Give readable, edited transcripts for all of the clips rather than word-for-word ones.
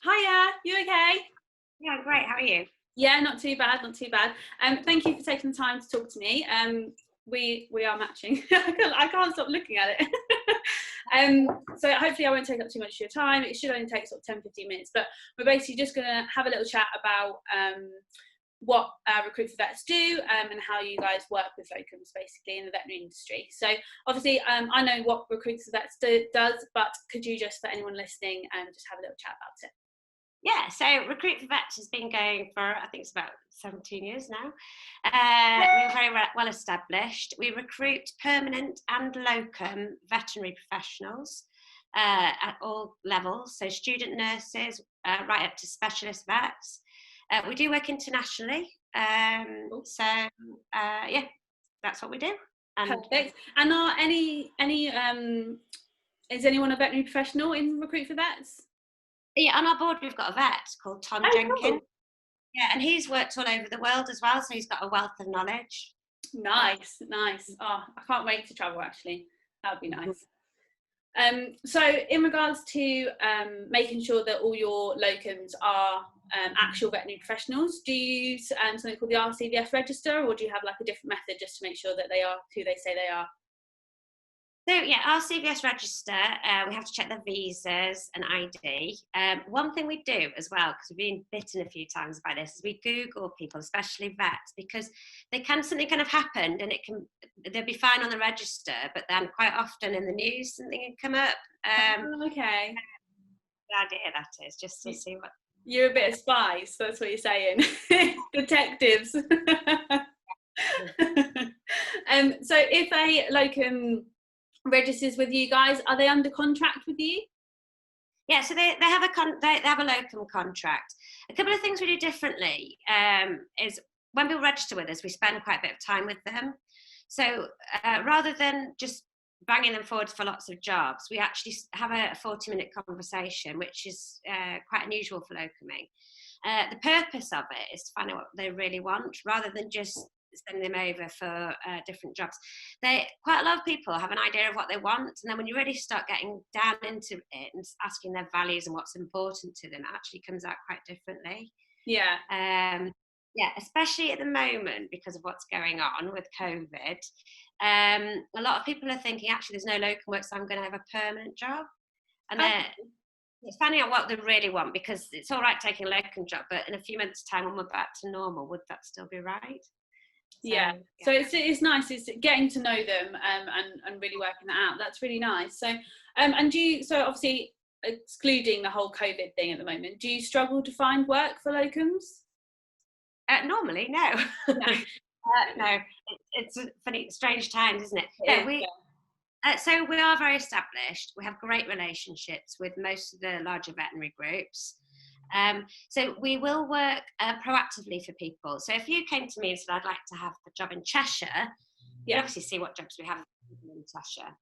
Hiya, you okay? Yeah, great. How are you? Yeah, not too bad, not too bad. Thank you for taking the time to talk to me. We are matching. I can't stop looking at it. So hopefully I won't take up too much of your time. It should only take sort of 10-15 minutes, but we're basically just going to have a little chat about what Recruit4vets do and how you guys work with locums basically in the veterinary industry. So obviously I know what Recruit4vets does, but could you just, for anyone listening, just have a little chat about it? Yeah, so Recruit4vets has been going for, I think it's about 17 years now. We're very well established. We recruit permanent and locum veterinary professionals at all levels, so student nurses right up to specialist vets. We do work internationally, yeah, that's what we do. And perfect. And are is anyone a veterinary professional in Recruit4vets? Yeah, on our board we've got a vet called Tom Jenkins. Cool. Yeah, and he's worked all over the world as well, so he's got a wealth of knowledge. Nice. Oh, I can't wait to travel, actually. That would be nice. So in regards to making sure that all your locums are actual veterinary professionals, do you use something called the RCVS register, or do you have like a different method just to make sure that they are who they say they are? So yeah, our CVS register, we have to check their visas and ID. One thing we do as well, because we've been bitten a few times by this, is we Google people, especially vets, because something can have happened and they'll be fine on the register, but then quite often in the news something can come up. Okay. The idea that is just to see what. You're a bit of spies, that's what you're saying. Detectives. So if a locum registers with you guys, are they under contract with you? Yeah, so they have a locum contract. A couple of things we do differently is when people register with us, we spend quite a bit of time with them. So rather than just banging them forward for lots of jobs, we actually have a 40-minute conversation, which is quite unusual for locuming. The purpose of it is to find out what they really want, rather than just sending them over for different jobs. Quite a lot of people have an idea of what they want, and then when you really start getting down into it and asking their values and what's important to them, it actually comes out quite differently. Yeah. Yeah, especially at the moment because of what's going on with COVID. A lot of people are thinking, actually, there's no locum work, so I'm going to have a permanent job. And it's finding out what they really want, because it's all right taking a locum job, but in a few months' time, when we're back to normal, would that still be right? So it's nice. It's getting to know them and really working that out. That's really nice. So so obviously excluding the whole COVID thing at the moment, do you struggle to find work for locums? Normally, no. No, it's funny, strange times, isn't it? So we are very established. We have great relationships with most of the larger veterinary groups. So we will work proactively for people. So if you came to me and said, I'd like to have a job in Cheshire, you obviously see what jobs we have in Cheshire.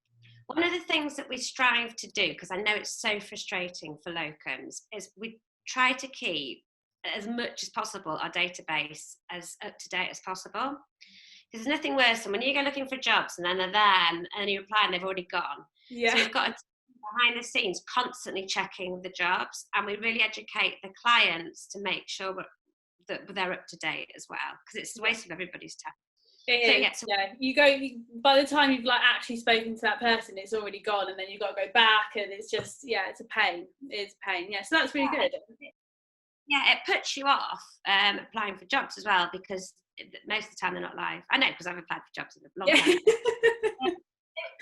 One of the things that we strive to do, because I know it's so frustrating for locums, is we try to keep as much as possible our database as up to date as possible. Because there's nothing worse than when you go looking for jobs and then they're there and then you apply and they've already gone. Yeah. So we've got to, behind the scenes, constantly checking the jobs, and we really educate the clients to make sure that they're up to date as well, because it's a waste of everybody's time. You go, by the time you've like actually spoken to that person, it's already gone, and then you've got to go back, and it's just it's a pain. It's a pain. Yeah, so that's really good. Yeah, it puts you off applying for jobs as well, because most of the time they're not live. I know, because I've applied for jobs in a long time.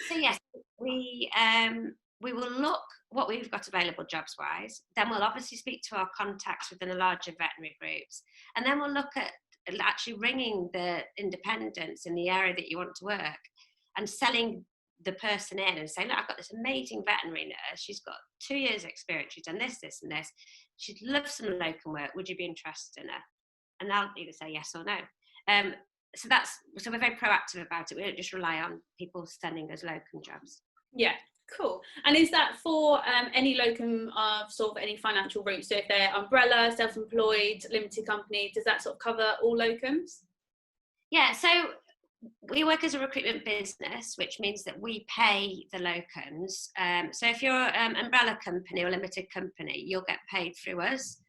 So yes, we will look what we've got available jobs wise. Then we'll obviously speak to our contacts within the larger veterinary groups, and then we'll look at actually ringing the independents in the area that you want to work and selling the person in and saying, look, I've got this amazing veterinary nurse, she's got 2 years experience, she's done this and this, she'd love some locum work, would you be interested in her? And they'll either say yes or no. So we're very proactive about it. We don't just rely on people sending us locum jobs. Yeah, cool. And is that for any locum of sort of any financial route? So if they're umbrella, self-employed, limited company, does that sort of cover all locums? Yeah, so we work as a recruitment business, which means that we pay the locums. So if you're an umbrella company or limited company, you'll get paid through us.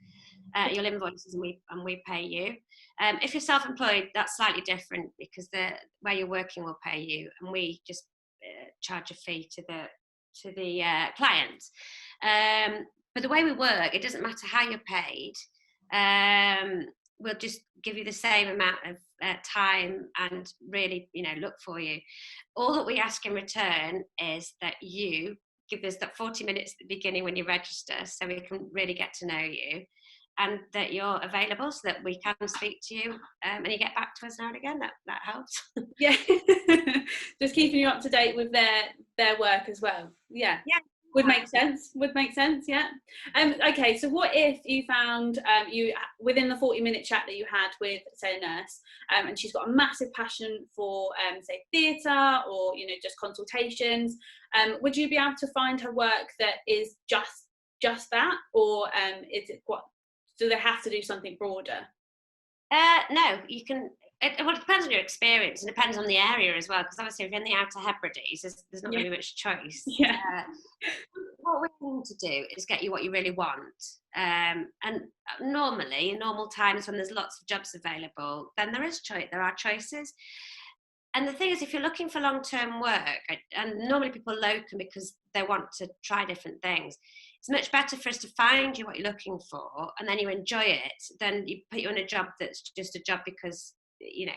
You'll invoice us and we pay you. If you're self-employed, that's slightly different because where you're working will pay you, and we just charge a fee to the client. But the way we work, it doesn't matter how you're paid. We'll just give you the same amount of time and really, look for you. All that we ask in return is that you give us that 40 minutes at the beginning when you register, so we can really get to know you, and that you're available so that we can speak to you, and you get back to us now and again. That helps. Yeah. Just keeping you up to date with their work as well. Yeah. Would make sense. Yeah. Okay, so what if you found you within the 40-minute chat that you had with, say, a nurse, and she's got a massive passion for say theatre or just consultations, would you be able to find her work that is just that, or is it do they have to do something broader? No, you can. It depends on your experience, and depends on the area as well, because obviously if you're in the Outer Hebrides, there's not really much choice. Yeah. What we're going to do is get you what you really want, and normally in normal times when there's lots of jobs available, then there are choices. And the thing is, if you're looking for long-term work, and normally people locum because they want to try different things, it's much better for us to find you what you're looking for, and then you enjoy it, than you put you in a job that's just a job because it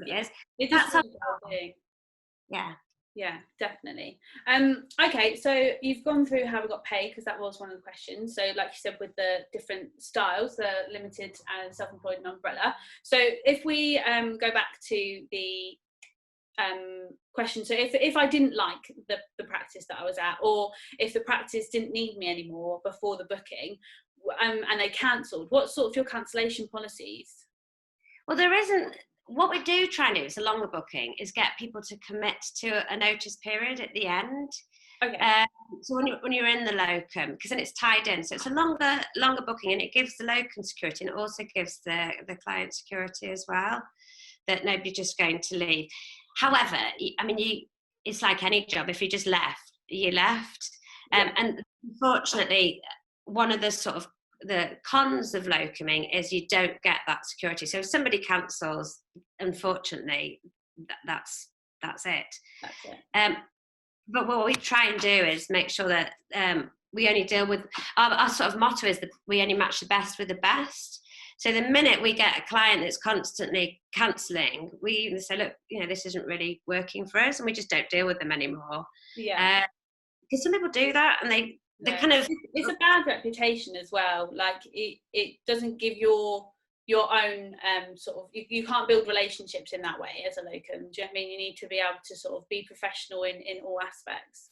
is. That's how yeah, definitely. Okay, so you've gone through how we got paid, because that was one of the questions. So like you said, with the different styles, the limited and self-employed and umbrella. So if we go back to the question, so if I didn't like the practice that I was at, or if the practice didn't need me anymore before the booking, and they cancelled, what sort of your cancellation policies? Well, there isn't. What we do try and do is a longer booking, is get people to commit to a notice period at the end. Okay. So when you're in the locum, because then it's tied in, so it's a longer booking, and it gives the locum security, and it also gives the client security as well, that nobody's just going to leave. However, it's like any job. If you just left, you left. And unfortunately, one of the sort of the cons of locuming is you don't get that security. So if somebody cancels, unfortunately, that's it. That's it. But what we try and do is make sure that we only deal with, our sort of motto is that we only match the best with the best. So the minute we get a client that's constantly cancelling, we even say, look, this isn't really working for us, and we just don't deal with them anymore. Yeah. Because some people do that, and they kind of... It's a bad reputation as well. Like it doesn't give your own sort of, you can't build relationships in that way as a locum. Do you know what I mean? You need to be able to sort of be professional in all aspects.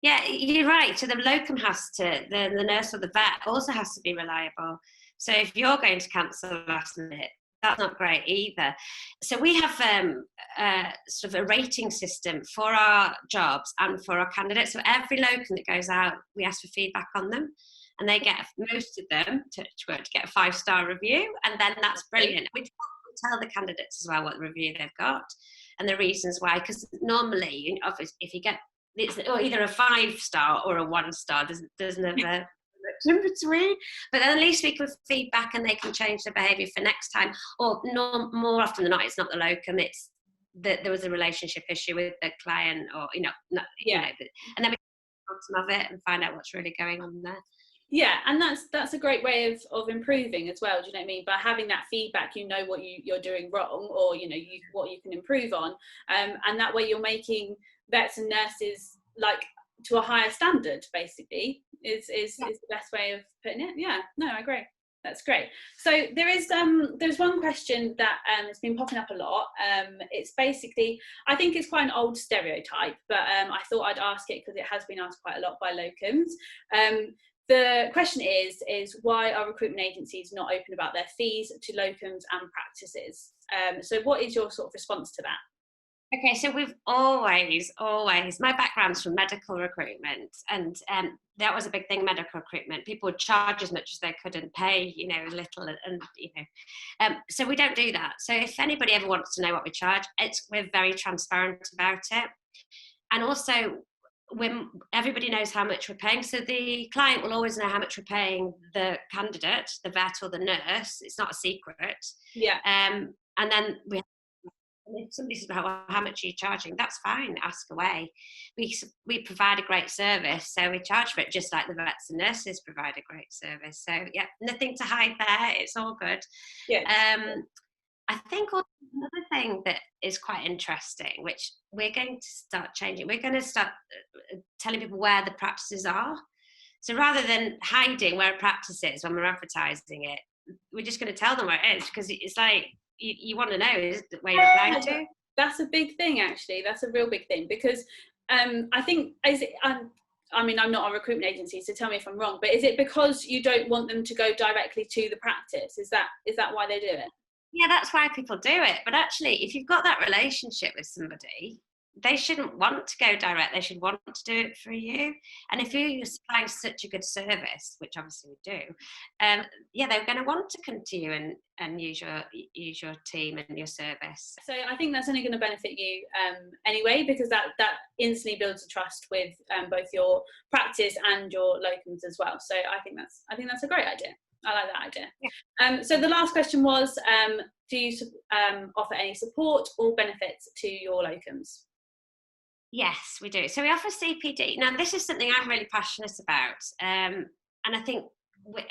Yeah, you're right. So the locum has to, the nurse or the vet also has to be reliable. So if you're going to cancel last minute, that's not great either. So we have sort of a rating system for our jobs and for our candidates. So every locum that goes out, we ask for feedback on them, and they get, most of them, to get a 5-star review, and then that's brilliant. We tell the candidates as well what review they've got and the reasons why, because normally, if you get, it's either a 5-star or a 1-star, there's never in between, but then at least we can feedback and they can change their behaviour for next time. Or more often than not, it's not the locum, it's that there was a relationship issue with the client, or and then we can some of it and find out what's really going on there. Yeah, and that's a great way of improving as well. Do you know what I mean? By having that feedback, what you're doing wrong, or what you can improve on, and that way you're making vets and nurses like to a higher standard, basically, is the best way of putting it. Yeah, no, I agree. That's great. So there's one question that has been popping up a lot. It's basically, I think it's quite an old stereotype, but I thought I'd ask it because it has been asked quite a lot by locums. The question is why are recruitment agencies not open about their fees to locums and practices? So what is your sort of response to that? Okay, so we've always, my background's from medical recruitment, and that was a big thing, medical recruitment. People would charge as much as they could and pay, little, and so we don't do that. So if anybody ever wants to know what we charge, we're very transparent about it. And also, when everybody knows how much we're paying, so the client will always know how much we're paying the candidate, the vet or the nurse. It's not a secret. Yeah. And then if somebody says, well, how much are you charging? That's fine, ask away. We provide a great service, so we charge for it, just like the vets and nurses provide a great service. So yeah, nothing to hide there. It's all good. Yeah. I think also another thing that is quite interesting, which we're going to start changing, we're going to start telling people where the practices are. So rather than hiding where a practice is when we're advertising it, we're just going to tell them where it is, because it's like, you want to know where you're applying to. That's a big thing, actually. That's a real big thing, because I think, I mean, I'm not a recruitment agency, so tell me if I'm wrong, but is it because you don't want them to go directly to the practice? Is that why they do it? Yeah, that's why people do it. But actually, if you've got that relationship with somebody, they shouldn't want to go direct. They should want to do it for you. And if you're supplying such a good service, which obviously we do, they're going to want to come to you and use your team and your service. So I think that's only going to benefit you anyway, because that instantly builds a trust with both your practice and your locums as well. So I think that's a great idea. I like that idea. Yeah. So the last question was, do you offer any support or benefits to your locums? Yes, we do. So we offer CPD. Now, this is something I'm really passionate about. And I think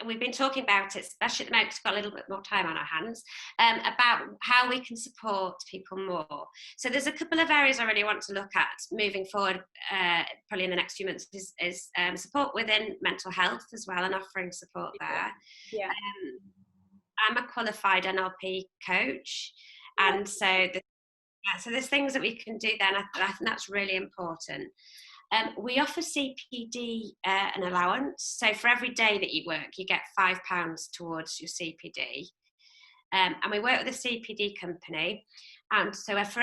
we've been talking about it, especially at the moment, 'cause we've got a little bit more time on our hands, about how we can support people more. So there's a couple of areas I really want to look at moving forward, probably in the next few months, is support within mental health as well, and offering support there. Yeah. I'm a qualified NLP coach, and so there's things that we can do then. I think that's really important. We offer CPD an allowance. So for every day that you work, you get £5 towards your CPD. And we work with a CPD company. And so for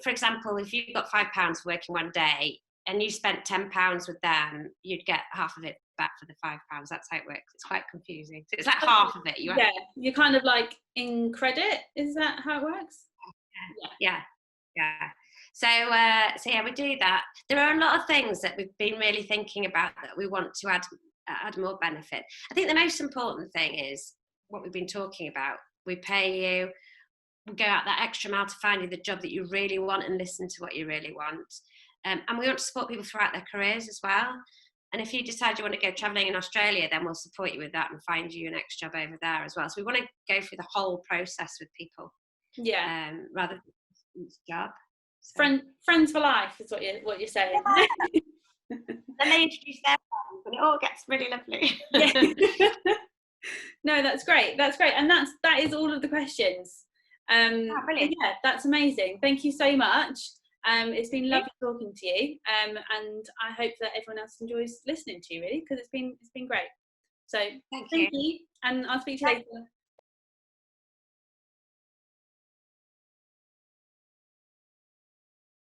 example, if you've got £5 for working one day and you spent £10 with them, you'd get half of it back for the £5. That's how it works. It's quite confusing. So it's like half of it. You're kind of like in credit. Is that how it works? Yeah. So we do that. There are a lot of things that we've been really thinking about that we want to add more benefit. I think the most important thing is what we've been talking about. We pay you, we go out that extra mile to find you the job that you really want and listen to what you really want. And we want to support people throughout their careers as well. And if you decide you want to go travelling in Australia, then we'll support you with that and find you your next job over there as well. So we want to go through the whole process with people. Yeah. Rather than each job. So. Friends for life is what you're saying. Yeah. Then they introduce their friends and it all gets really lovely. Yeah. No, that's great. And that is all of the questions. Brilliant. Yeah, that's amazing. Thank you so much. It's been lovely talking to you. And I hope that everyone else enjoys listening to you, really, because it's been great. So thank you. And I'll speak to you later.